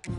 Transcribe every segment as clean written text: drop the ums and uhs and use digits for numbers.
Some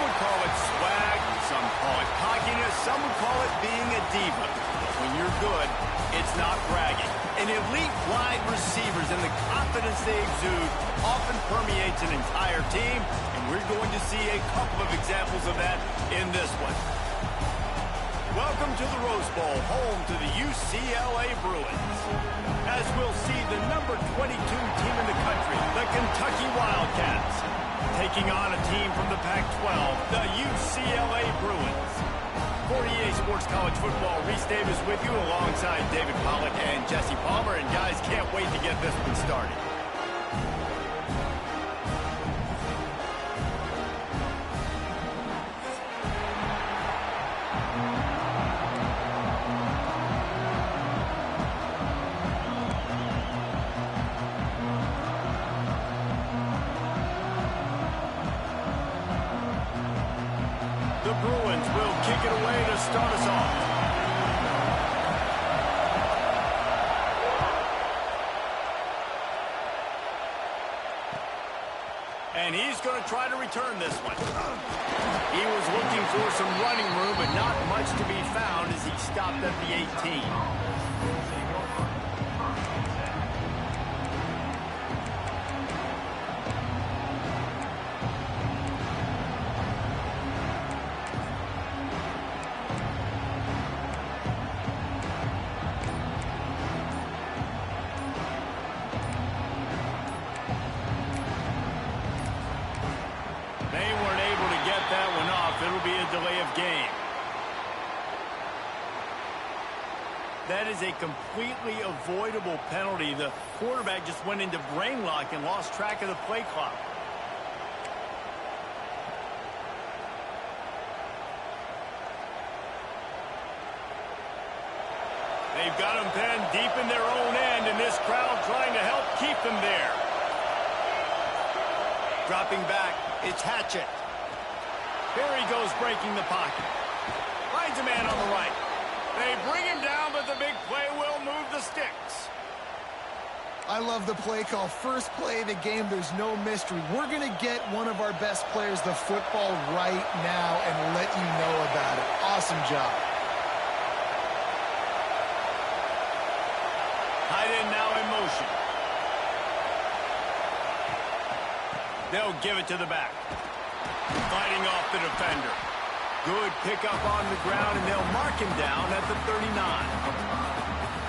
would call it swag, some call it cockiness, some would call it being a diva. When you're good, it's not bragging. An elite wide receivers and the confidence they exude often permeates an entire team, and we're going to see a couple of examples of that in this one. Welcome to the Rose Bowl, home to the UCLA Bruins. As we'll see the number 22 team in the country, the Kentucky Wildcats, taking on a team from the Pac-12, the UCLA Bruins. For EA Sports College Football, Reese Davis with you alongside David Pollack and Jesse Palmer. And guys, can't wait to get this one started. The Bruins will kick it away to start us off. And he's going to try to return this one. He was looking for some running room, but not much to be found as he stopped at the 18. It'll be a delay of game. That is a completely avoidable penalty. The quarterback just went into brain lock and lost track of the play clock. They've got them pinned deep in their own end, and this crowd trying to help keep them there. Dropping back, it's Hatchett. Here he goes, breaking the pocket. Finds a man on the right. They bring him down, but the big play will move the sticks. I love the play call. First play of the game, there's no mystery. We're going to get one of our best players the football right now and let you know about it. Awesome job. Tight end now in motion. They'll give it to the back. Fighting off the defender. Good pickup on the ground, and they'll mark him down at the 39.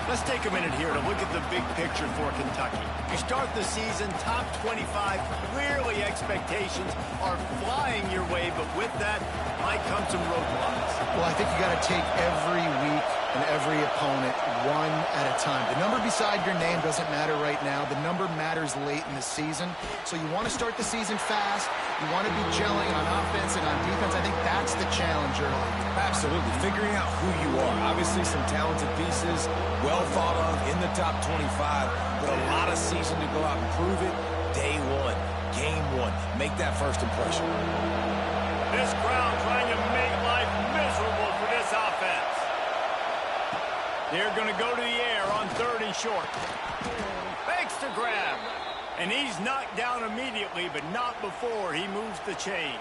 Let's take a minute here to look at the big picture for Kentucky. You start the season top 25. Clearly expectations are flying your way, but with that might come some roadblocks. Well, I think you got to take every week and every opponent one at a time. The number beside your name doesn't matter right now. The number matters late in the season. So you want to start the season fast. You want to be gelling on offense and on defense. I think that's the challenge early. Absolutely. Figuring out who you are. Obviously some talented pieces, well thought of in the top 25, but a lot of season to go out and prove it. Day one, game one. Make that first impression. This crowd trying to make life miserable for this offense. They're going to go to the air on 3rd and short. Fakes to grab. And he's knocked down immediately, but not before he moves the chains.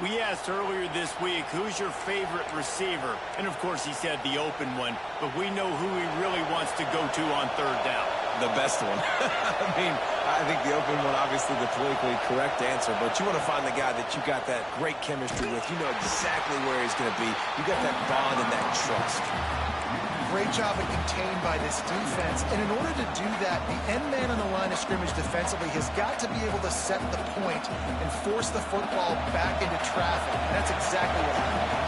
We asked earlier this week, who's your favorite receiver? And, of course, he said the open one, but we know who he really wants to go to on 3rd down. The best one. I mean, I think the open one, obviously the politically correct answer, but you want to find the guy that you got that great chemistry with. You know exactly where he's going to be. You got that bond and that trust. Great job of contained by this defense. And in order to do that, the end man on the line of scrimmage defensively has got to be able to set the point and force the football back into traffic. And that's exactly what happened.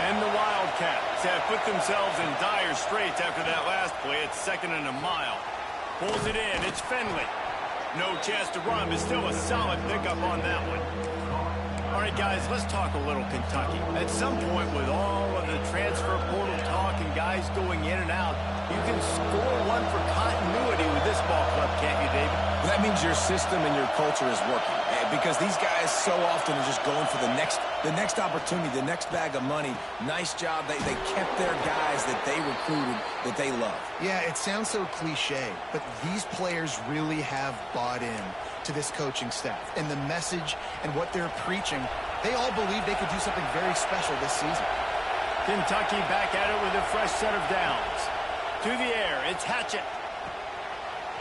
And the Wildcats have put themselves in dire straits after that last play. It's 2nd and a mile. Pulls it in. It's Finley. No chance to run, but still a solid pickup on that one. All right, guys, let's talk a little Kentucky. At some point, with all of the transfer portal talk and guys going in and out, you can score one for continuity with this ball club, can't you, David? That means your system and your culture is working. Because these guys so often are just going for the next opportunity, the next bag of money. Nice job. They kept their guys that they recruited, that they love. Yeah, it sounds so cliche, but these players really have bought in to this coaching staff. And the message and what they're preaching, they all believe they could do something very special this season. Kentucky back at it with a fresh set of downs. To the air, it's Hatchett.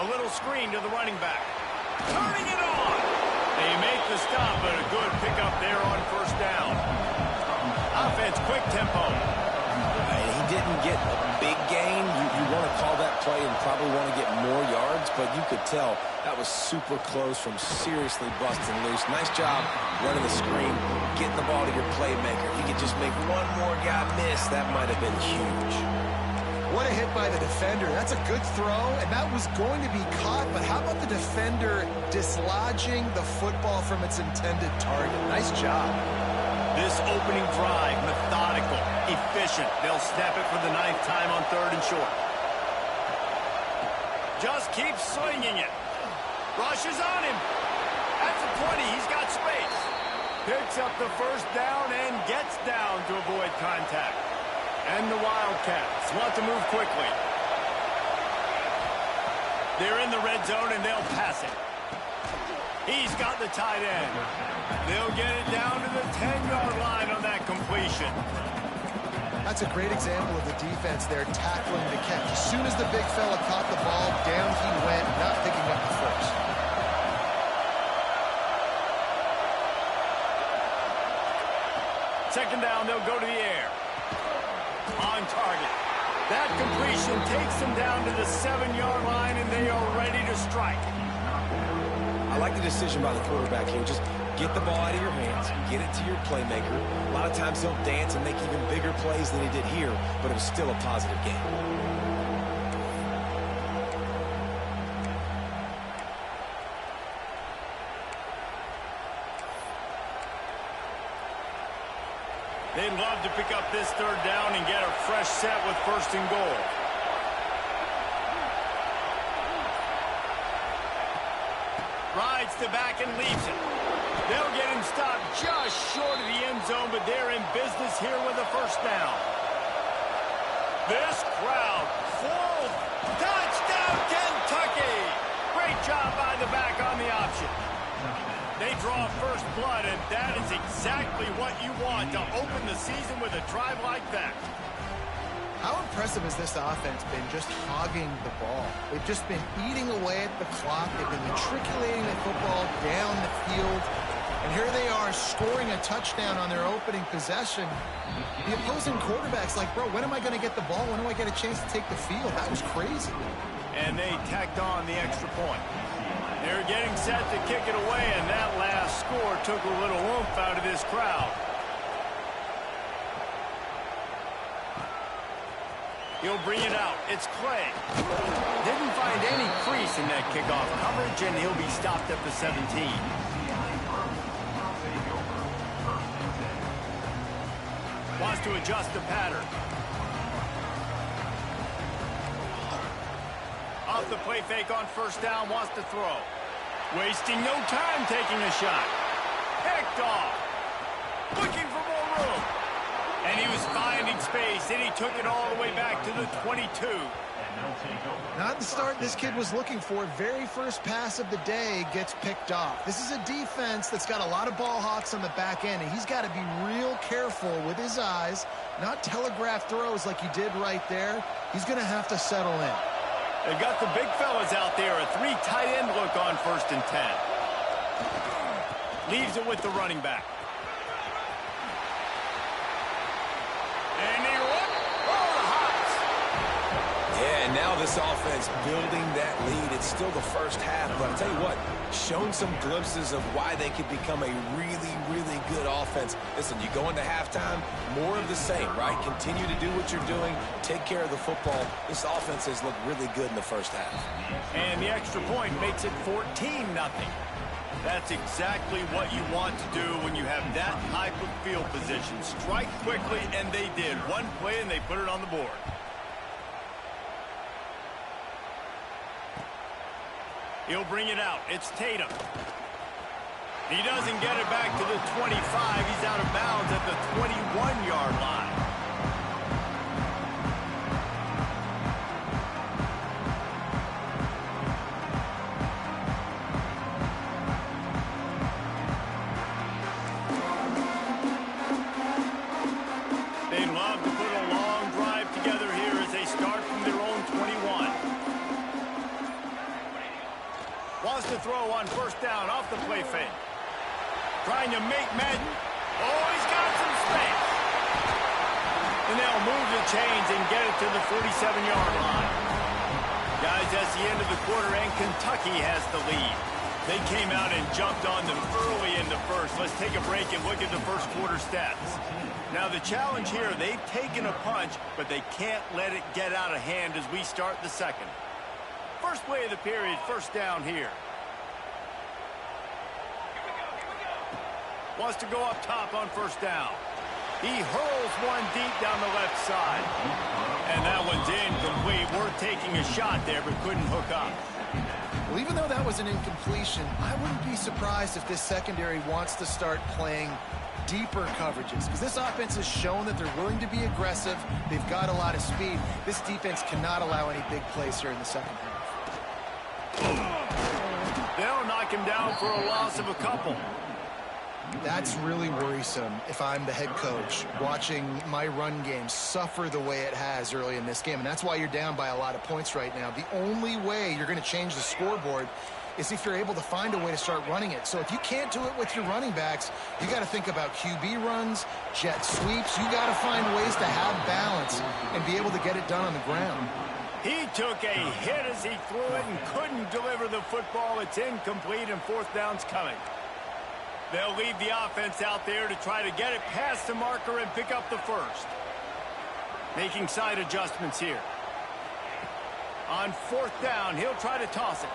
A little screen to the running back. Turning it on. They make the stop, but a good pickup there on 1st down. Offense, quick tempo. He didn't get a big gain. You want to call that play and probably want to get more yards, but you could tell that was super close from seriously busting loose. Nice job running the screen, getting the ball to your playmaker. If you could just make one more guy miss, that might have been huge. What a hit by the defender. That's a good throw, and that was going to be caught, but how about the defender dislodging the football from its intended target? Nice job. This opening drive, methodical, efficient. They'll snap it for the 9th time on 3rd and short. Just keeps swinging it. Rushes on him. At the 20, he's got space. Picks up the 1st down and gets down to avoid contact. And the Wildcats want to move quickly. They're in the red zone, and they'll pass it. He's got the tight end. They'll get it down to the 10-yard line on that completion. That's a great example of the defense there tackling the catch. As soon as the big fella caught the ball, down he went, not picking up the first. Second down, they'll go to the air. On target. That completion takes them down to the 7-yard line, and they are ready to strike. I like the decision by the quarterback here. Just get the ball out of your hands, get it to your playmaker. A lot of times he'll dance and make even bigger plays than he did here, but it was still a positive game. They'd love to pick up this 3rd down and get a fresh set with 1st and goal. Rides to back and leaves it. They'll get him stopped just short of the end zone, but they're in business here with a 1st down. This crowd full. Touchdown, Kentucky! Great job by the back on the option. They draw first blood, and that is exactly what you want to open the season with a drive like that. How impressive has this offense been just hogging the ball? They've just been eating away at the clock. They've been matriculating the football down the field. And here they are scoring a touchdown on their opening possession. The opposing quarterback's like, bro, when am I going to get the ball? When do I get a chance to take the field? That was crazy. And they tacked on the extra point. They're getting set to kick it away, and that last score took a little oomph out of this crowd. He'll bring it out. It's Clay. Didn't find any crease in that kickoff coverage, and he'll be stopped at the 17. Wants to adjust the pattern. Off the play fake on 1st down, wants to throw. Wasting no time taking a shot. Picked off. Looking for more room. And he was finding space, and he took it all the way back to the 22. Not the start this kid was looking for. Very first pass of the day gets picked off. This is a defense that's got a lot of ball hawks on the back end, and he's got to be real careful with his eyes, not telegraph throws like he did right there. He's going to have to settle in. They've got the big fellas out there. A 3 tight end look on 1st and 10. Leaves it with the running back. And he went over the hops. Yeah, and now this offense building that lead. It's still the first half, but I'll tell you what, shown some glimpses of why they could become a really, really good offense. Listen, you go into halftime, more of the same, right? Continue to do what you're doing, take care of the football. This offense has looked really good in the first half. And the extra point makes it 14-0. That's exactly what you want to do when you have that type of field position. Strike quickly, and they did. One play, and they put it on the board. He'll bring it out. It's Tatum. He doesn't get it back to the 25. He's out of bounds at the 21-yard line. They love to put a long drive together here as they start from their own 21. Wants to throw on 1st down off the play fake. Trying to make Madden. Oh, he's got some space. And they'll move the chains and get it to the 47-yard line. Guys, that's the end of the quarter, and Kentucky has the lead. They came out and jumped on them early in the first. Let's take a break and look at the first quarter stats. Now, the challenge here, they've taken a punch, but they can't let it get out of hand as we start the second. First play of the period, 1st down here. Wants to go up top on 1st down. He hurls one deep down the left side. And that one's incomplete. Worth taking a shot there, but couldn't hook up. Well, even though that was an incompletion, I wouldn't be surprised if this secondary wants to start playing deeper coverages, because this offense has shown that they're willing to be aggressive. They've got a lot of speed. This defense cannot allow any big plays here in the second half. They'll knock him down for a loss of a couple. That's really worrisome if I'm the head coach, watching my run game suffer the way it has early in this game. And that's why you're down by a lot of points right now. The only way you're going to change the scoreboard is if you're able to find a way to start running it. So if you can't do it with your running backs, you got to think about QB runs, jet sweeps. You got to find ways to have balance and be able to get it done on the ground. He took a hit as he threw it and couldn't deliver the football. It's incomplete, and 4th down's coming. They'll leave the offense out there to try to get it past the marker and pick up the first. Making side adjustments here. On 4th down, he'll try to toss it.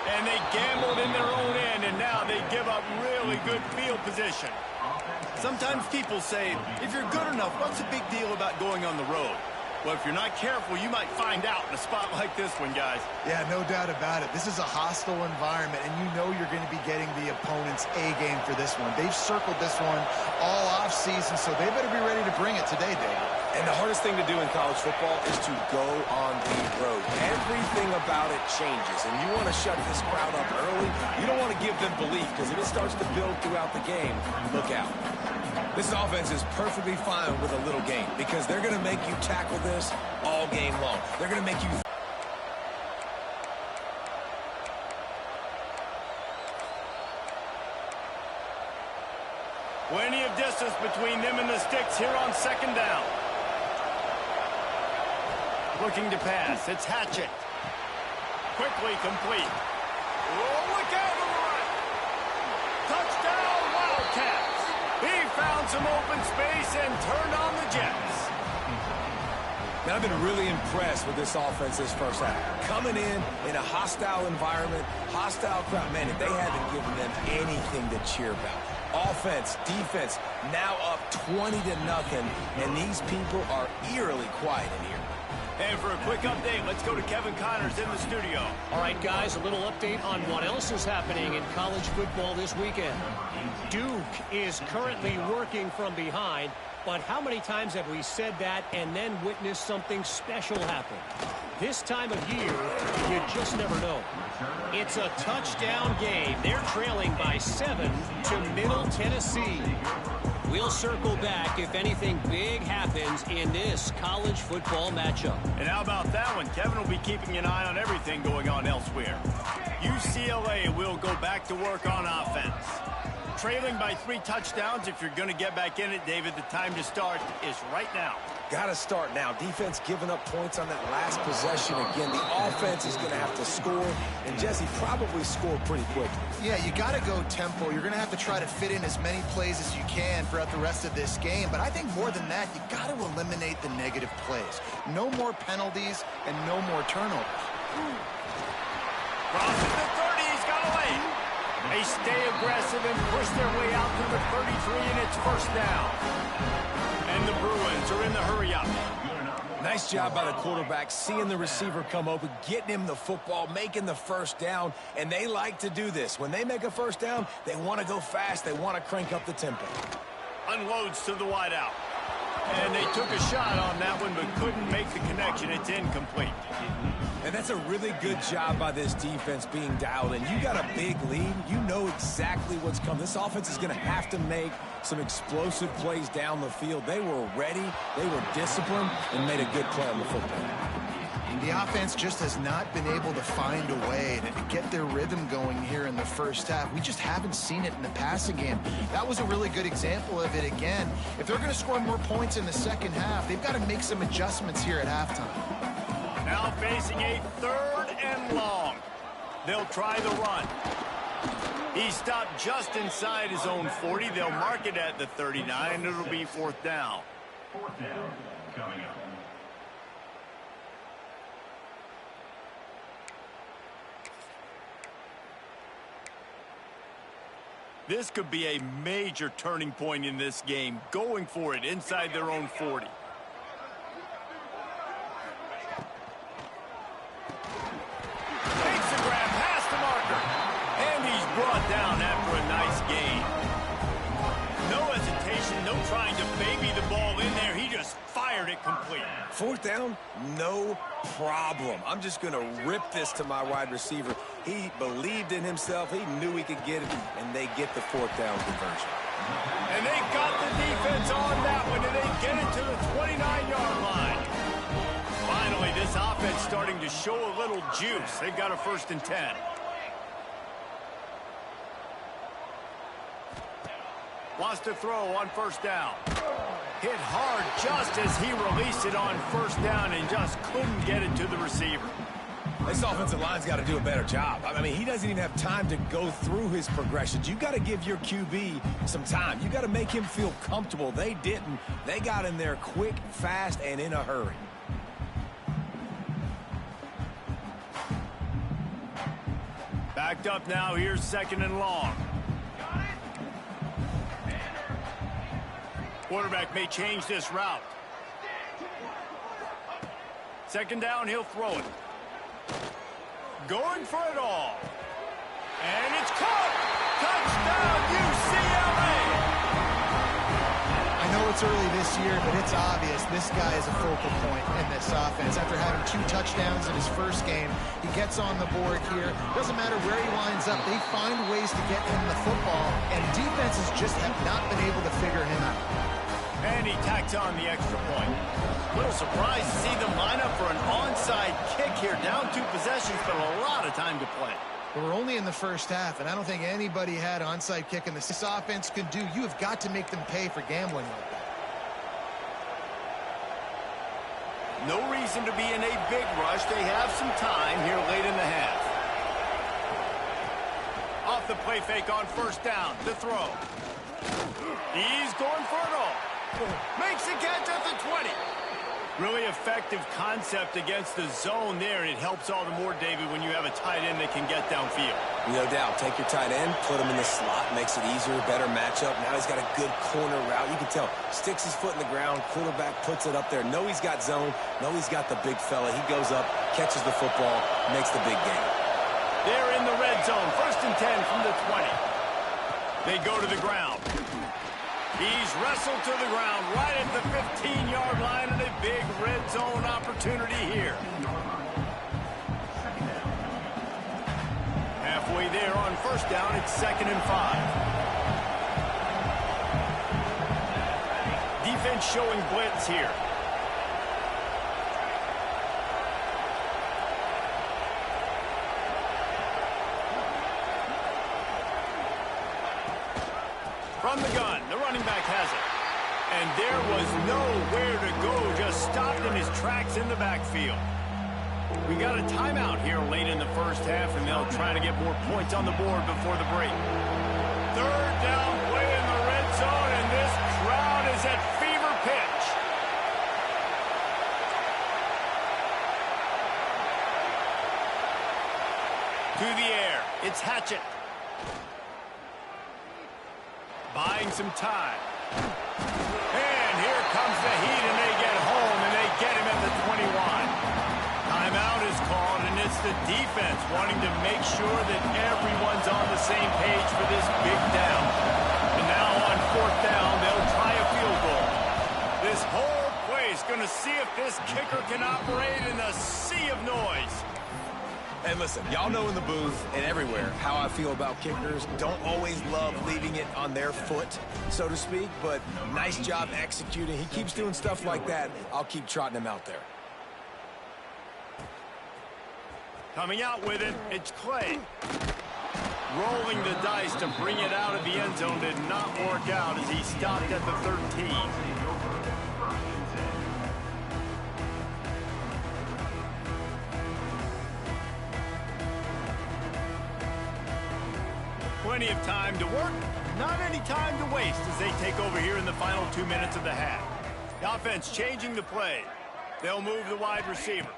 And they gambled in their own end, and now they give up really good field position. Sometimes people say, if you're good enough, what's the big deal about going on the road? Well, if you're not careful, you might find out in a spot like this one, guys. Yeah, no doubt about it. This is a hostile environment, and you know you're going to be getting the opponent's A game for this one. They've circled this one all offseason, so they better be ready to bring it today, Dave. And the hardest thing to do in college football is to go on the road. Everything about it changes, and you want to shut this crowd up early. You don't want to give them belief, because if it starts to build throughout the game, look out. This offense is perfectly fine with a little game, because they're going to make you tackle this all game long. They're going to make you... Plenty of distance between them and the sticks here on 2nd down. Looking to pass. It's Hatchett. Quickly complete. Oh, look out on the right. Touchdown, Wildcats. He found some open space and turned on the Jets. Now, I've been really impressed with this offense this first half. Coming in a hostile environment, hostile crowd. Man, if they haven't given them anything to cheer about. Offense, defense, now up 20-0, and these people are eerily quiet in here. And for a quick update, let's go to Kevin Connors in the studio. All right, guys, a little update on what else is happening in college football this weekend. Duke is currently working from behind, but how many times have we said that and then witnessed something special happen? This time of year, you just never know. It's a touchdown game. They're trailing by 7 to Middle Tennessee. We'll circle back if anything big happens in this college football matchup. And how about that one? Kevin will be keeping an eye on everything going on elsewhere. UCLA will go back to work on offense. Trailing by 3 touchdowns. If you're going to get back in it, David, the time to start is right now. Got to start now. Defense giving up points on that last possession. Again, the offense is going to have to score, and Jesse probably score pretty quickly. Yeah, you got to go tempo. You're going to have to try to fit in as many plays as you can throughout the rest of this game. But I think more than that, you got to eliminate the negative plays. No more penalties and no more turnovers. Crosses the 30. He's got away. They stay aggressive and push their way out to the 33, and it's first down. And the Bruins are in the hurry-up. Nice job by the quarterback, seeing the receiver come open, getting him the football, making the first down, and they like to do this. When they make a first down, they want to go fast. They want to crank up the tempo. Unloads to the wideout. And they took a shot on that one, but couldn't make the connection. It's incomplete. And that's a really good job by this defense being dialed in. You got a big lead. You know exactly what's coming. This offense is going to have to make some explosive plays down the field. They were ready, they were disciplined, and made a good play on the football. The offense just has not been able to find a way to get their rhythm going here in the first half. We just haven't seen it in the passing game. That was a really good example of it again. If they're going to score more points in the second half, they've got to make some adjustments here at halftime. Now facing a 3rd and long. They'll try the run. He stopped just inside his own 40. They'll mark it at the 39. It'll be 4th down. 4th down coming up. This could be a major turning point in this game. Going for it inside their own 40. Takes the grab past the marker. And he's brought down after a nice gain. No hesitation, no trying to baby the ball in there. He just fired it complete. 4th down, no problem. I'm just going to rip this to my wide receiver. He believed in himself. He knew he could get it, and they get the 4th down conversion. And they got the defense on that one, and they get it to the 29-yard line. Finally, this offense starting to show a little juice. They've got a 1st and 10. Wants to throw on 1st down. Hit hard just as he released it on 1st down and just couldn't get it to the receiver. This offensive line's got to do a better job. I mean, he doesn't even have time to go through his progressions. You got to give your QB some time. You got to make him feel comfortable. They didn't. They got in there quick, fast, and in a hurry. Backed up now. Here's 2nd and long. Quarterback may change this route. 2nd down, he'll throw it. Going for it all. And it's caught. Touchdown, UCLA. I know it's early this year, but it's obvious this guy is a focal point in this offense. After having 2 touchdowns in his first game, he gets on the board here. Doesn't matter where he lines up. They find ways to get him the football, and defenses just have not been able to figure him out. And he tacks on the extra point. A little surprised to see them line up for an onside kick here. Down 2 possessions, but a lot of time to play. But we're only in the first half, and I don't think anybody had onside kick in this offense can do. You have got to make them pay for gambling like that. No reason to be in a big rush. They have some time here late in the half. Off the play fake on 1st down. The throw. He's going for it all. Makes the catch at the 20. Really effective concept against the zone there. It helps all the more, David, when you have a tight end that can get downfield. No doubt. Take your tight end, put him in the slot, makes it easier, better matchup. Now he's got a good corner route. You can tell. Sticks his foot in the ground. Quarterback puts it up there. Know he's got zone. Know he's got the big fella. He goes up, catches the football, makes the big game. They're in the red zone. 1st and 10 from the 20. They go to the ground. He's wrestled to the ground right at the 15-yard line, and a big red zone opportunity here. Halfway there on 1st down, it's 2nd and 5. defense showing blitz here. From the gun, the running back has it. And there was nowhere to go, just stopped in his tracks in the backfield. We got a timeout here late in the first half, and they'll try to get more points on the board before the break. Third down play in the red zone, and this crowd is at fever pitch. To the air, it's Hatchett. Buying some time. And here comes the heat, and they get home, and they get him at the 21. Timeout is called, and it's the defense wanting to make sure that everyone's on the same page for this big down. And now on fourth down, they'll try a field goal. This whole play is going to see if this kicker can operate in a sea of noise. And listen, y'all know in the booth and everywhere how I feel about kickers. Don't always love leaving it on their foot, so to speak, but nice job executing. He keeps doing stuff like that. I'll keep trotting him out there. Coming out with it, it's Clay. Rolling the dice to bring it out of the end zone did not work out as he stopped at the 13. Plenty of time to work, not any time to waste as they take over here in the final 2 minutes of the half. The offense changing the play. They'll move the wide receiver.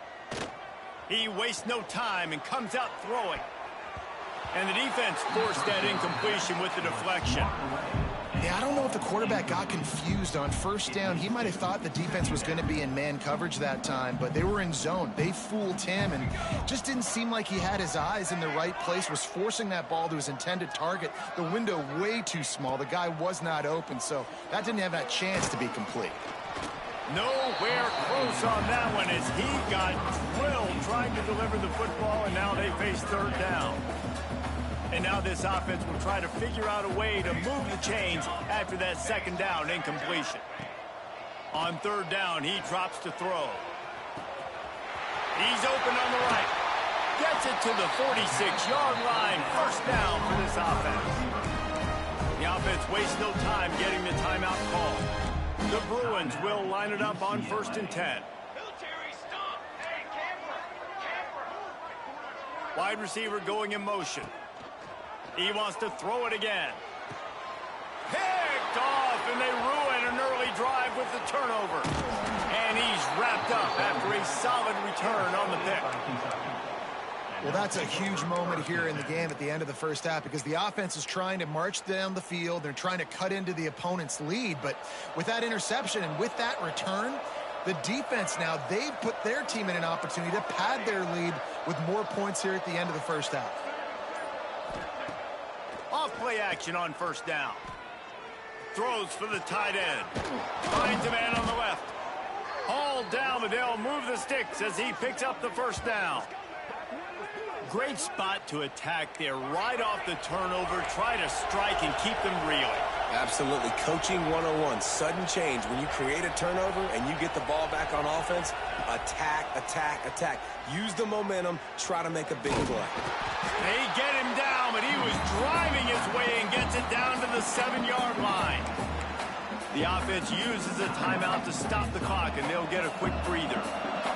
He wastes no time and comes out throwing. And the defense forced that incompletion with the deflection. Yeah, I don't know if the quarterback got confused on first down. He might have thought the defense was going to be in man coverage that time, but they were in zone. They fooled him and just didn't seem like he had his eyes in the right place, was forcing that ball to his intended target. The window way too small. The guy was not open, so that didn't have that chance to be complete. Nowhere close on that one as he got drilled trying to deliver the football, and now they face third down. And now this offense will try to figure out a way to move the chains after that second down incompletion. On third down, he drops to throw. He's open on the right. Gets it to the 46-yard line. First down for this offense. The offense wastes no time getting the timeout called. The Bruins will line it up on 1st and 10. Wide receiver going in motion. He wants to throw it again. Picked off, and they ruin an early drive with the turnover. And he's wrapped up after a solid return on the pick. Well, that's a huge moment here in the game at the end of the first half because the offense is trying to march down the field. They're trying to cut into the opponent's lead. But with that interception and with that return, the defense now, they've put their team in an opportunity to pad their lead with more points here at the end of the first half. Off-play action on first down. Throws for the tight end. Finds a man on the left. Hauled down, but they'll move the sticks as he picks up the first down. Great spot to attack there right off the turnover. Try to strike and keep them reeling. Absolutely. Coaching 101. Sudden change. When you create a turnover and you get the ball back on offense, attack, attack, attack. Use the momentum. Try to make a big play. They get him down, but he was driving his way and gets it down to the 7-yard line. The offense uses a timeout to stop the clock, and they'll get a quick breather.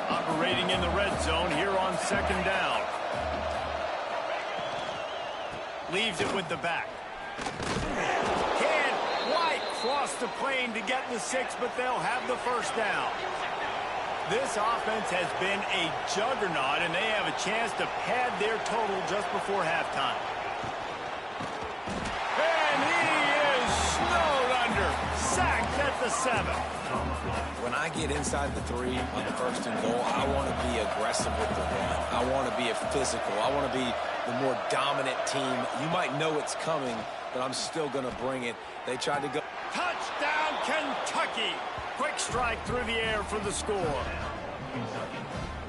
Operating in the red zone here on second down. Leaves it with the back. Can't quite cross the plane to get the 6, but they'll have the first down. This offense has been a juggernaut, and they have a chance to pad their total just before halftime. And he is snowed under. Sacked at the 7. When I get inside the 3 on the 1st and goal, I want to be aggressive with the run. I want to be a physical. I want to be the more dominant team. You might know it's coming, but I'm still going to bring it. They tried to go. Touchdown, Kentucky. Quick strike through the air for the score.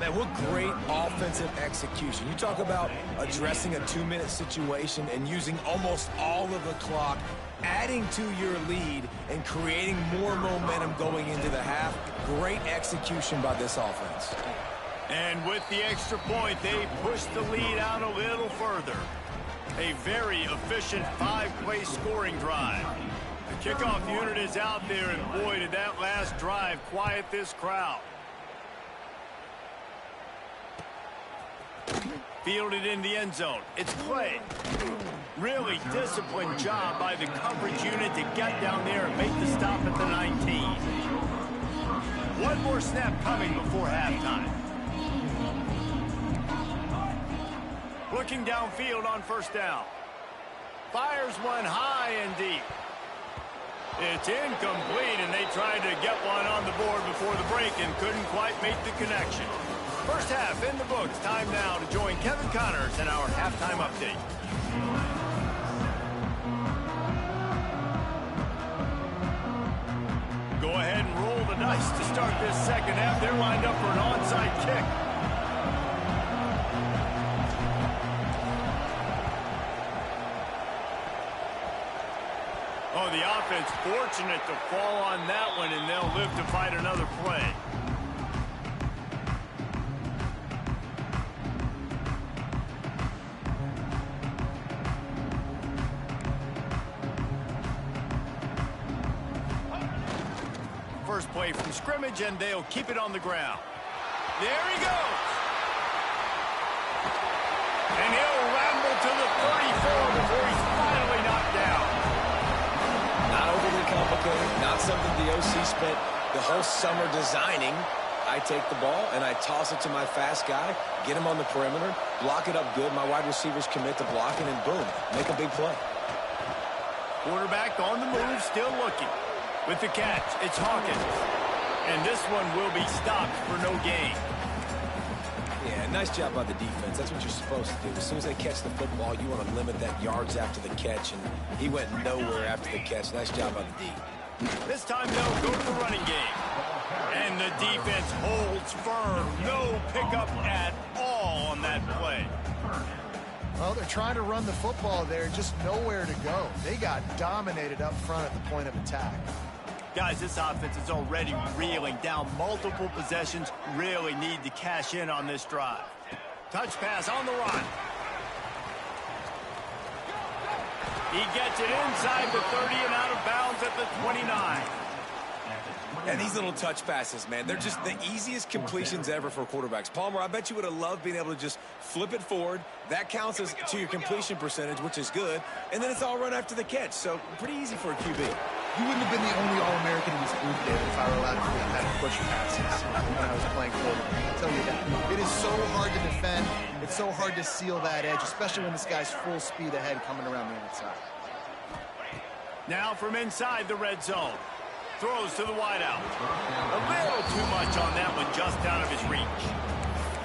Man, what great offensive execution. You talk about addressing a 2-minute situation and using almost all of the clock. adding to your lead and creating more momentum going into the half. Great execution by this offense. And with the extra point, they push the lead out a little further. A very efficient 5-play scoring drive. The kickoff unit is out there, and boy, did that last drive quiet this crowd. Fielded in the end zone. It's Clay. Really disciplined job by the coverage unit to get down there and make the stop at the 19. One more snap coming before halftime. Looking downfield on first down. Fires one high and deep. It's incomplete, and they tried to get one on the board before the break and couldn't quite make the connection. First half in the books. Time now to join Kevin Connors in our halftime update. Go ahead and roll the dice to start this second half. They're lined up for an onside kick. Oh, the offense fortunate to fall on that one, and they'll live to fight another play. First play from scrimmage, and they'll keep it on the ground. There he goes. And he'll ramble to the 34 before he's finally knocked down. Not overly complicated, not something the OC spent the whole summer designing. I take the ball and I toss it to my fast guy, get him on the perimeter, block it up good. My wide receivers commit to blocking, and boom, make a big play. Quarterback on the move, still looking. With the catch, it's Hawkins. And this one will be stopped for no gain. Yeah, nice job by the defense. That's what you're supposed to do. As soon as they catch the football, you want to limit that yards after the catch, and he went nowhere after the catch. Nice job by the D. This time they'll go to the running game. And the defense holds firm. No pickup at all on that play. Well, they're trying to run the football there, just nowhere to go. They got dominated up front at the point of attack. Guys, this offense is already reeling down multiple possessions. Really need to cash in on this drive. Touch pass on the run. He gets it inside the 30 and out of bounds at the 29. And these little touch passes, man, they're just the easiest completions ever for quarterbacks. Palmer, I bet you would have loved being able to just flip it forward. That counts as to your completion percentage, which is good. And then it's all run after the catch. So pretty easy for a QB. You wouldn't have been the only All-American in this group, David, if I were allowed to do that push passes when I was playing quarterback. I'll tell you that. It is so hard to defend. It's so hard to seal that edge, especially when this guy's full speed ahead coming around the outside. Now from inside the red zone. Throws to the wideout. A little too much on that one, just out of his reach.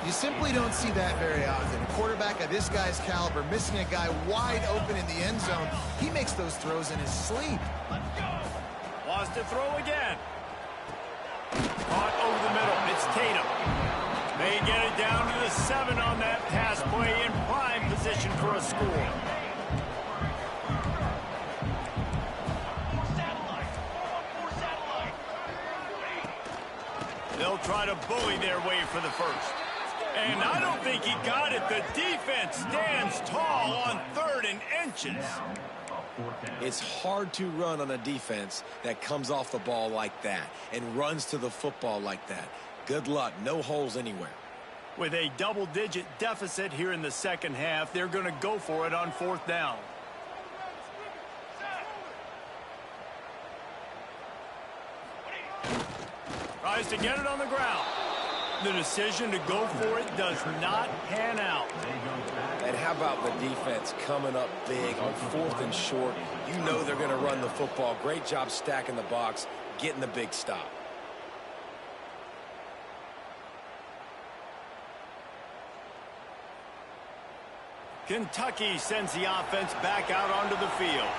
You simply don't see that very often. A quarterback of this guy's caliber missing a guy wide open in the end zone. He makes those throws in his sleep. Wants to throw again. Caught over the middle. It's Tatum. They get it down to the 7 on that pass play, in prime position for a score. They'll try to bully their way for the first. And I don't think he got it. The defense stands tall on 3rd and inches. It's hard to run on a defense that comes off the ball like that and runs to the football like that. Good luck. No holes anywhere. With a double-digit deficit here in the second half, they're going to go for it on 4th down. Tries to get it on the ground. The decision to go for it does not pan out. And how about the defense coming up big on 4th and short? You know they're going to run the football. Great job stacking the box, getting the big stop. Kentucky sends the offense back out onto the field.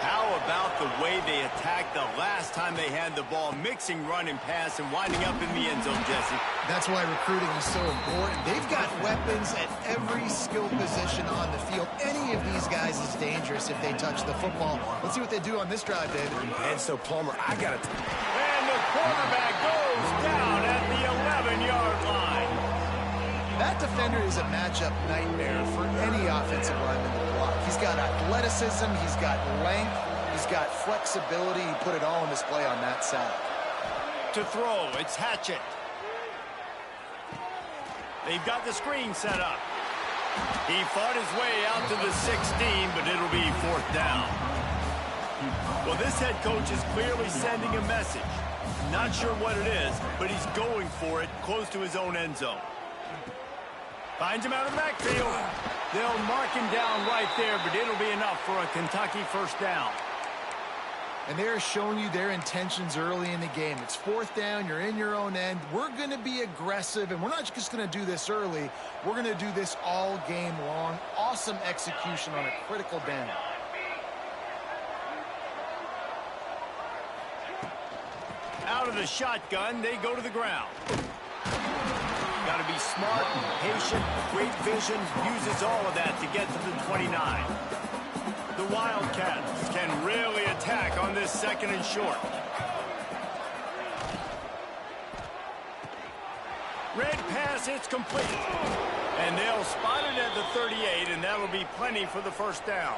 How about the way they attacked the last time they had the ball, mixing run and pass and winding up in the end zone, Jesse? That's why recruiting is so important. They've got weapons at every skill position on the field. Any of these guys is dangerous if they touch the football. Let's see what they do on this drive, David. And so, Palmer, I got to... And the quarterback goes down at the 11-yard line. That defender is a matchup nightmare for any offensive lineman to block. He's got athleticism, he's got length, he's got flexibility. He put it all on display on that sack. To throw, it's Hatchett. They've got the screen set up. He fought his way out to the 16, but it'll be 4th down. Well, this head coach is clearly sending a message. Not sure what it is, but he's going for it close to his own end zone. Finds him out of the backfield. They'll mark him down right there, but it'll be enough for a Kentucky 1st down. And they're showing you their intentions early in the game. It's 4th down, you're in your own end. We're going to be aggressive, and we're not just going to do this early. We're going to do this all game long. Awesome execution on a critical down. Out of the shotgun, they go to the ground. Got to be smart, patient, great vision, uses all of that to get to the 29. The Wildcats can really attack on this 2nd and short. Red pass, it's complete. And they'll spot it at the 38, and that'll be plenty for the 1st down.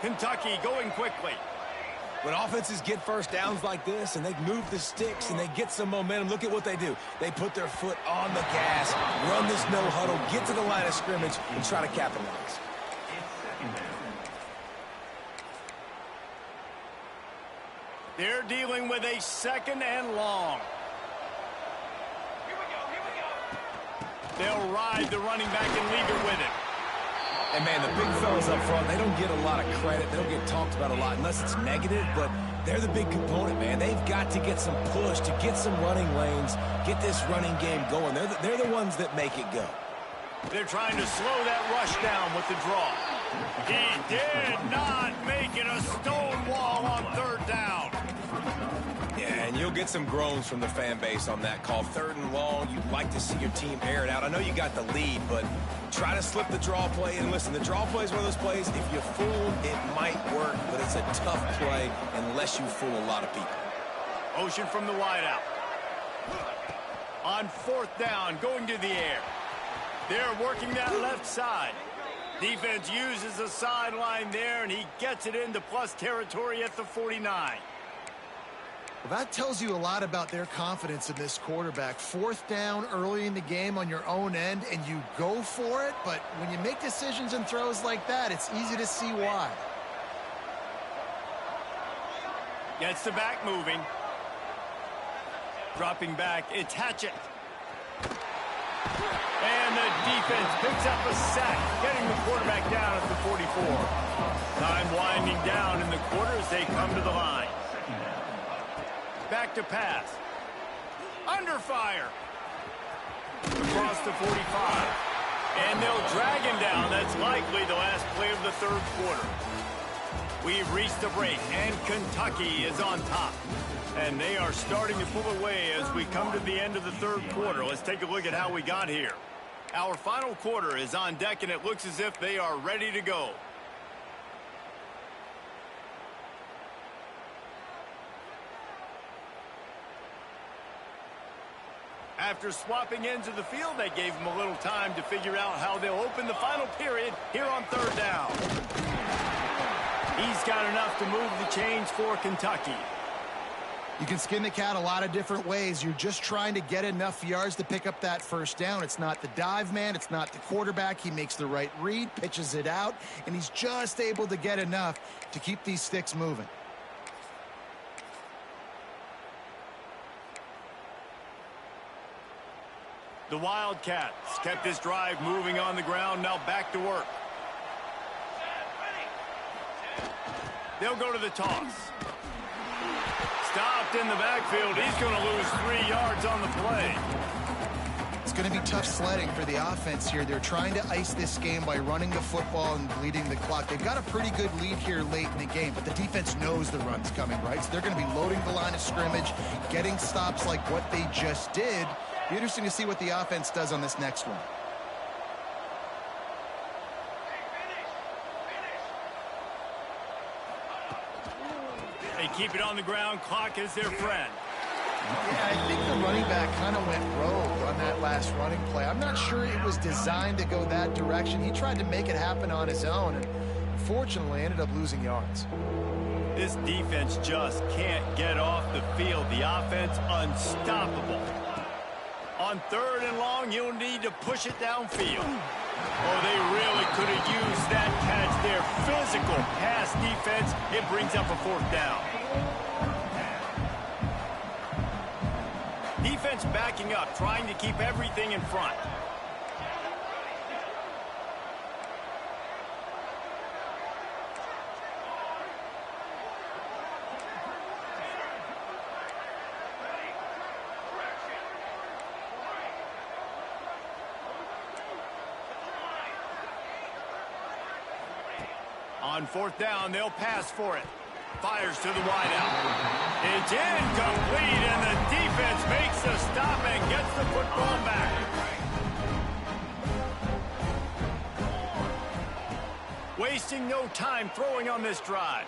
Kentucky going quickly. When offenses get 1st downs like this and they move the sticks and they get some momentum, look at what they do. They put their foot on the gas, run this no huddle, get to the line of scrimmage, and try to capitalize. They're dealing with a 2nd and long. They'll ride the running back and leave it with him. And, man, the big fellas up front, they don't get a lot of credit. They don't get talked about a lot unless it's negative, but they're the big component, man. They've got to get some push, to get some running lanes, get this running game going. They're the ones that make it go. They're trying to slow that rush down with the draw. He did not make it a stone wall on 3rd down. Yeah, and you'll get some groans from the fan base on that call. 3rd and long, you'd like to see your team air it out. I know you got the lead, but try to slip the draw play. And listen, the draw play is one of those plays, if you fool them, it might work, but it's a tough play unless you fool a lot of people. Motion from the wideout. On 4th down, going to the air. They're working that left side. Defense uses the sideline there, and he gets it into plus territory at the 49. Well, that tells you a lot about their confidence in this quarterback. 4th down early in the game on your own end, and you go for it. But when you make decisions and throws like that, it's easy to see why. Gets the back moving. Dropping back, it's Hatchett. And the defense picks up a sack, getting the quarterback down at the 44. Time winding down in the quarter as they come to the line. Back to pass. Under fire. Across the 45. And they'll drag him down. That's likely the last play of the 3rd quarter. We've reached the break, and Kentucky is on top. And they are starting to pull away as we come to the end of the 3rd quarter. Let's take a look at how we got here. Our final quarter is on deck, and it looks as if they are ready to go. After swapping ends of the field, they gave them a little time to figure out how they'll open the final period here on 3rd down. He's got enough to move the chains for Kentucky. You can skin the cat a lot of different ways. You're just trying to get enough yards to pick up that 1st down. It's not the dive man. It's not the quarterback. He makes the right read, pitches it out, and he's just able to get enough to keep these sticks moving. The Wildcats kept this drive moving on the ground. Now back to work. They'll go to the toss. Stopped in the backfield. He's going to lose 3 yards on the play. It's going to be tough sledding for the offense here. They're trying to ice this game by running the football and bleeding the clock. They've got a pretty good lead here late in the game, but the defense knows the run's coming, right? So they're going to be loading the line of scrimmage, getting stops like what they just did. Be interesting to see what the offense does on this next one. They keep it on the ground. Clock is their friend. Yeah, I think the running back kind of went rogue on that last running play. I'm not sure it was designed to go that direction. He tried to make it happen on his own, and unfortunately ended up losing yards. This defense just can't get off the field. The offense unstoppable. On 3rd and long, you'll need to push it downfield. Oh, they really could have used that catch there. Physical pass defense. It brings up a 4th down. Defense backing up, trying to keep everything in front. On 4th down, they'll pass for it. Fires to the wideout. It's incomplete, and the defense makes the stop and gets the football back. Wasting no time throwing on this drive.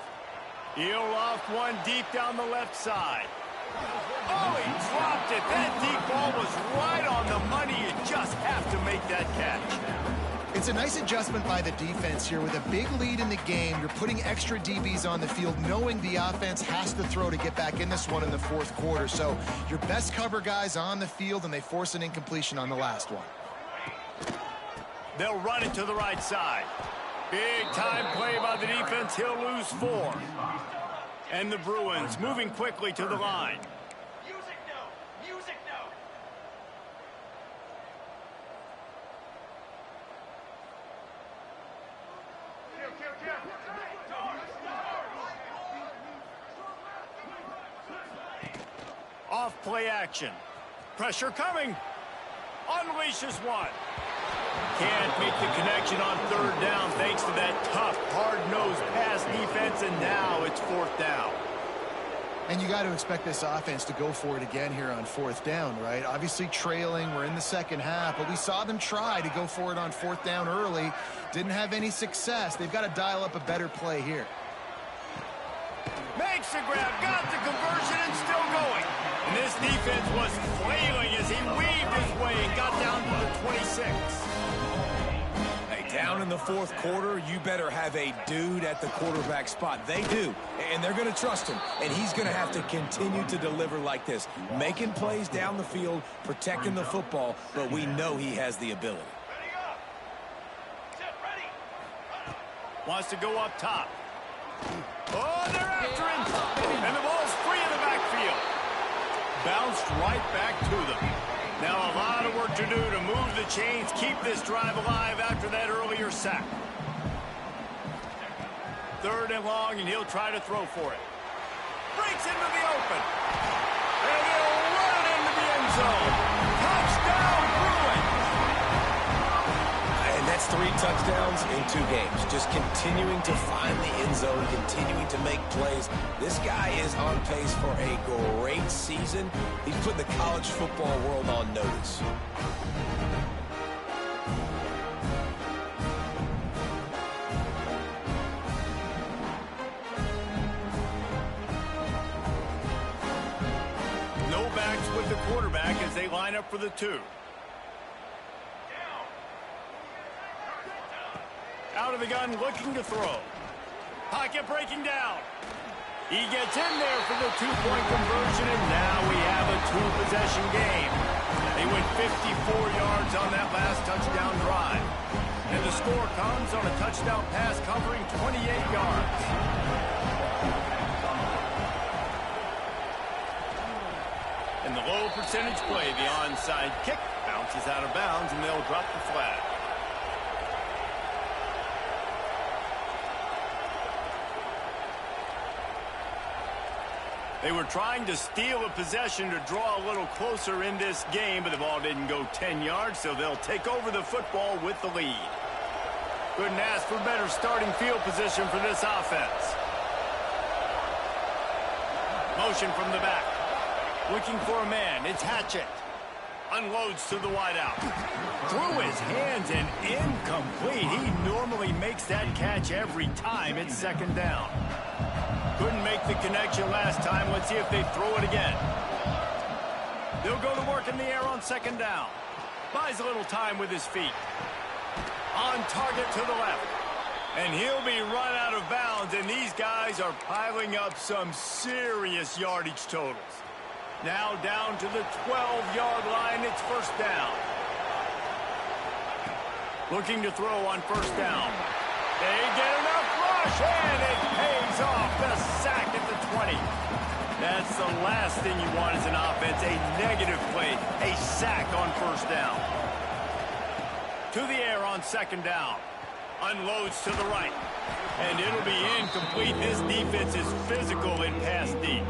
He'll off one deep down the left side. Oh, he dropped it. That deep ball was right on the money. You just have to make that catch. It's a nice adjustment by the defense here. With a big lead in the game, you're putting extra DBs on the field, knowing the offense has to throw to get back in this one in the 4th quarter. So your best cover guys on the field, and they force an incompletion on the last one. They'll run it to the right side. Big time play by the defense. He'll lose 4. And the Bruins moving quickly to the line. Off play action. Pressure coming. Unleashes one. Can't make the connection on 3rd down thanks to that tough, hard-nosed pass defense, and now it's 4th down. And you got to expect this offense to go for it again here on 4th down, right? Obviously trailing, we're in the 2nd half, but we saw them try to go for it on 4th down early. Didn't have any success. They've got to dial up a better play here. Makes the grab, got the conversion, and still going. And this defense was flailing as he weaved his way and got down to the 26. Hey, down in the 4th quarter, you better have a dude at the quarterback spot. They do, and they're going to trust him. And he's going to have to continue to deliver like this, making plays down the field, protecting the football, but we know he has the ability. Wants to go up top. Oh, they're after him. And the ball's free in the backfield. Bounced right back to them. Now a lot of work to do to move the chains, keep this drive alive after that earlier sack. 3rd and long, and he'll try to throw for it. Breaks into the open. And he'll run it into the end zone. Touchdown, Bruins! And that's 3 touchdowns in 2 games. Just continuing to find the end zone, continuing to make plays. This guy is on pace for a great season. He's put the college football world on notice. No backs with the quarterback as they line up for the 2. Out of the gun, looking to throw. Pocket breaking down. He gets in there for the 2-point conversion, and now we have a 2-possession game. They went 54 yards on that last touchdown drive. And the score comes on a touchdown pass covering 28 yards. And the low percentage play, the onside kick, bounces out of bounds, and they'll drop the flag. They were trying to steal a possession to draw a little closer in this game, but the ball didn't go 10 yards, so they'll take over the football with the lead. Couldn't ask for better starting field position for this offense. Motion from the back. Looking for a man. It's Hatchett. Unloads to the wideout. Through his hands and incomplete. He normally makes that catch every time. It's second down. Couldn't make the connection last time. Let's see if they throw it again. They'll go to work in the air on second down. Buys a little time with his feet. On target to the left. And he'll be run out of bounds, and these guys are piling up some serious yardage totals. Now down to the 12-yard line. It's first down. Looking to throw on first down. They get enough rush, and it pays off. The sack at the 20. That's the last thing you want as an offense, a negative play, a sack on first down. To the air on second down. Unloads to the right. And it'll be incomplete. This defense is physical in pass deep.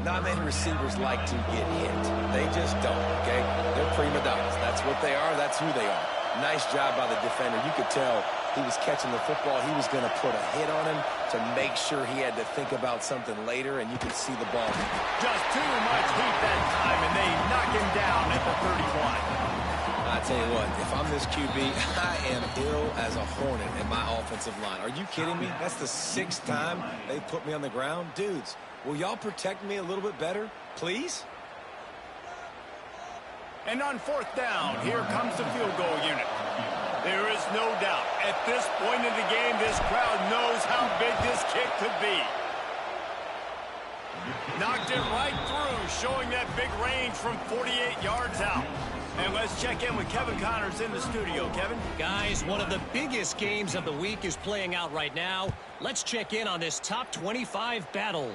Not many receivers like to get hit. They just don't, okay? They're prima donnas. That's what they are. That's who they are. Nice job by the defender. You could tell he was catching the football. He was going to put a hit on him to make sure he had to think about something later, and you could see the ball. Just too much heat that time, and they knock him down at the 31. I tell you what, if I'm this QB, I am ill as a hornet in my offensive line. Are you kidding me? That's the 6th time they put me on the ground. Dudes, will y'all protect me a little bit better, please? And on fourth down, here comes the field goal unit. There is no doubt, at this point in the game, this crowd knows how big this kick could be. Knocked it right through, showing that big range from 48 yards out. And let's check in with Kevin Connors in the studio. Kevin? Guys, one of the biggest games of the week is playing out right now. Let's check in on this top 25 battle.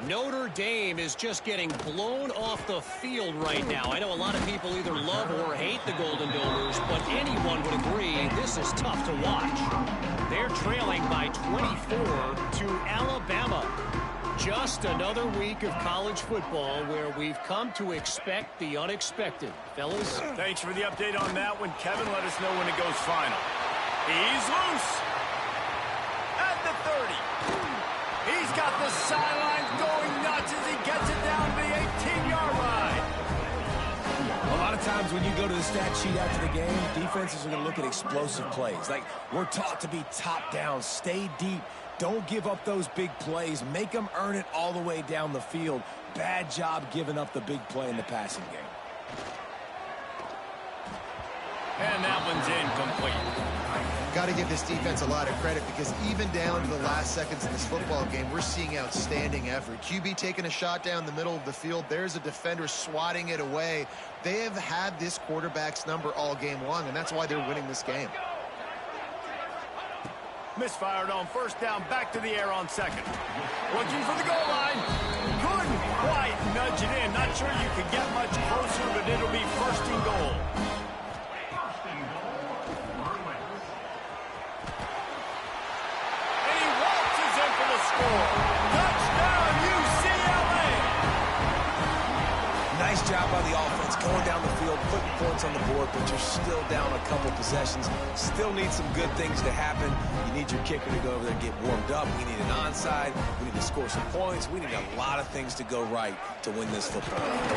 Notre Dame is just getting blown off the field right now. I know a lot of people either love or hate the Golden Domers, but anyone would agree this is tough to watch. They're trailing by 24 to Alabama. Just another week of college football where we've come to expect the unexpected. Fellas? Thanks for the update on that one. Kevin, let us know when it goes final. He's loose. At the 30. He's got the sidelines going nuts as he gets it down to the 18-yard line. A lot of times when you go to the stat sheet after the game, defenses are going to look at explosive plays. Like, we're taught to be top down, stay deep. Don't give up those big plays. Make them earn it all the way down the field. Bad job giving up the big play in the passing game. And that one's incomplete. Got to give this defense a lot of credit because even down to the last seconds in this football game, we're seeing outstanding effort. QB taking a shot down the middle of the field. There's a defender swatting it away. They have had this quarterback's number all game long, and that's why they're winning this game. Misfired on first down, back to the air on second. Looking for the goal line. Couldn't quite nudge it in. Not sure you could get much closer, but it'll be first and goal. And he waltzes in for the score. Touchdown, UCLA! Nice job by the offense going down the field, putting points on the board, but you're still down a couple possessions. Still need some good things to happen. You need your kicker to go over there and get warmed up. We need an onside. We need to score some points. We need a lot of things to go right to win this football game.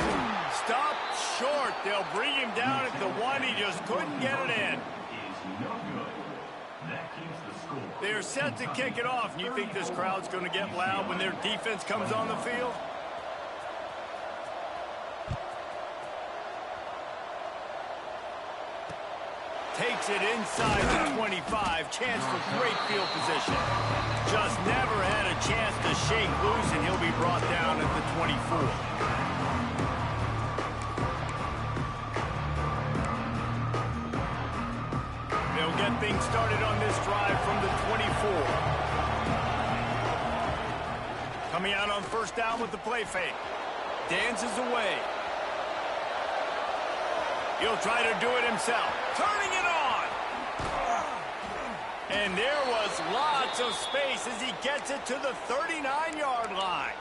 Stop short. They'll bring him down at the 1. He just couldn't get it in. They're set to kick it off. And you think this crowd's going to get loud when their defense comes on the field? Takes it inside the 25. Chance for great field position. Just never had a chance to shake loose, and he'll be brought down at the 24. They'll get things started on this drive from the 24. Coming out on first down with the play fake. Dances away. He'll try to do it himself. Turning it on. And there was lots of space as he gets it to the 39-yard line.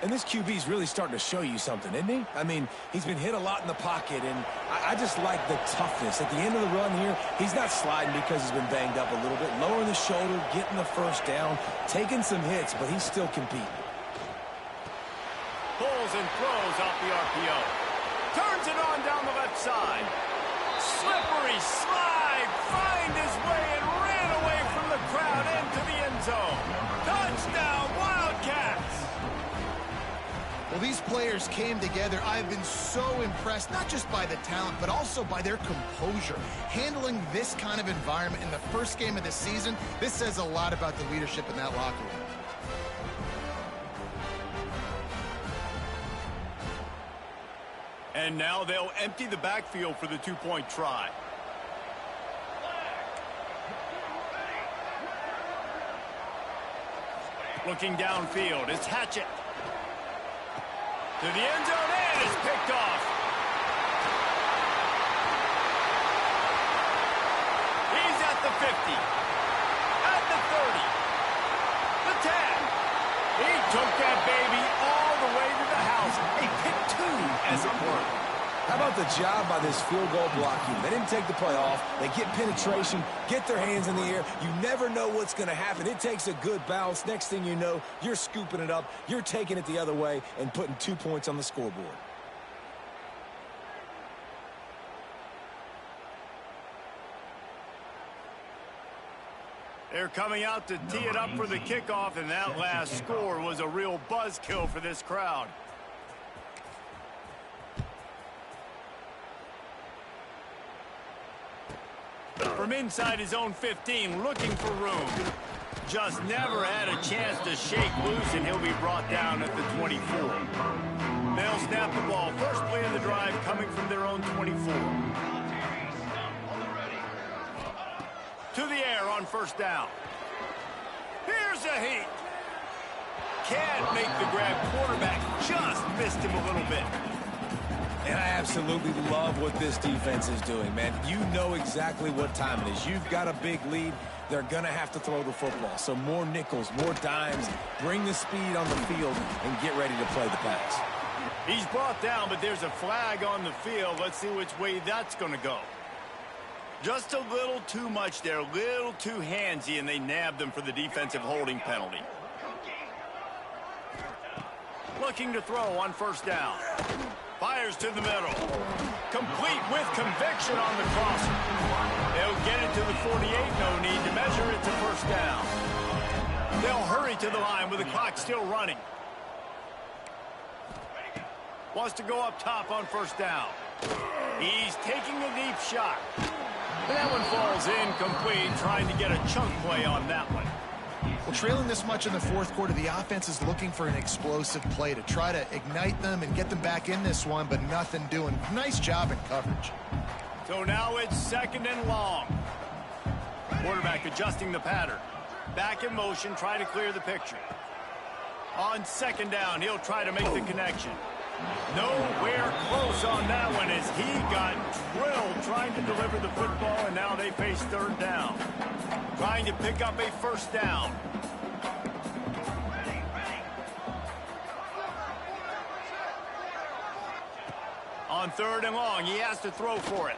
And this QB's really starting to show you something, isn't he? I mean, he's been hit a lot in the pocket, and I just like the toughness. At the end of the run here, he's not sliding because he's been banged up a little bit. Lowering the shoulder, getting the first down, taking some hits, but he's still competing. Pulls and throws off the RPO. Turns it on down the left side. Slippery slide. Find his way and ran away from the crowd into the end zone. Touchdown, Wildcats! Well, these players came together. I've been so impressed, not just by the talent, but also by their composure. Handling this kind of environment in the first game of the season, this says a lot about the leadership in that locker room. And now they'll empty the backfield for the two-point try. Looking downfield, it's Hatchett. To the end zone, and it's picked off. He's at the 50. At the 30. The 10. He took that baby all the way to the house. A pick two as it were. How about the job by this field goal blocking? They didn't take the play off. They get penetration, get their hands in the air. You never know what's going to happen. It takes a good bounce. Next thing you know, you're scooping it up. You're taking it the other way and putting 2 points on the scoreboard. They're coming out to tee it up for the kickoff, and that last score was a real buzzkill for this crowd. From inside his own 15, looking for room. Just never had a chance to shake loose, and he'll be brought down at the 24. They'll snap the ball. First play of the drive coming from their own 24. To the air on first down. Here's a heat. Can't make the grab. Quarterback just missed him a little bit. And I absolutely love what this defense is doing, man. You know exactly what time it is. You've got a big lead. They're going to have to throw the football. So more nickels, more dimes. Bring the speed on the field and get ready to play the pass. He's brought down, but there's a flag on the field. Let's see which way that's going to go. Just a little too much there, a little too handsy, and they nabbed them for the defensive holding penalty. Looking to throw on first down. Fires to the middle. Complete with conviction on the crosser. They'll get it to the 48. No need to measure it to first down. They'll hurry to the line with the clock still running. Wants to go up top on first down. He's taking a deep shot. That one falls incomplete, trying to get a chunk play on that one. Well, trailing this much in the fourth quarter, the offense is looking for an explosive play to try to ignite them and get them back in this one, but nothing doing. Nice job in coverage. So now it's second and long. Quarterback adjusting the pattern. Back in motion, try to clear the picture. On second down, he'll try to make the connection. Nowhere close on that one as he got drilled trying to deliver the football, and now they face third down. Trying to pick up a first down. On third and long, he has to throw for it.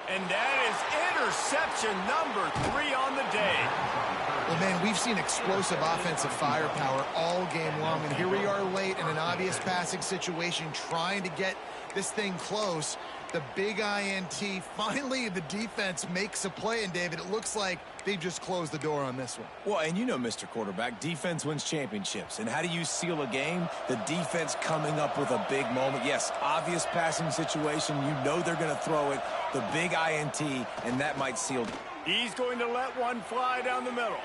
And that is interception number 3 on the day. Well, man, we've seen explosive offensive firepower all game long, and here we are late in an obvious passing situation trying to get this thing close. The big INT, finally the defense makes a play, and David, it looks like they just closed the door on this one. Well, and you know, Mr. Quarterback, defense wins championships. And how do you seal a game? The defense coming up with a big moment. Yes, obvious passing situation. You know they're going to throw it. The big INT, and that might seal it. He's going to let one fly down the middle.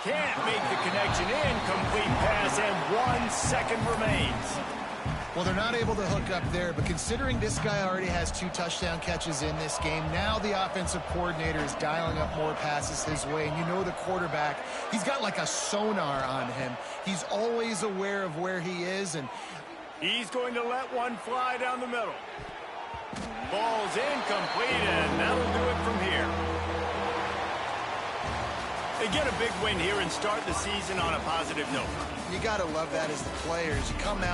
Can't make the connection. Incomplete pass, and 1 second remains. Well, they're not able to hook up there, but considering this guy already has 2 touchdown catches in this game, now the offensive coordinator is dialing up more passes his way. And you know the quarterback, he's got like a sonar on him. He's always aware of where he is, and he's going to let one fly down the middle. Ball's incomplete, and that'll do it from here. They They get a big win here and start the season on a positive note. You got to love that as the players. You come out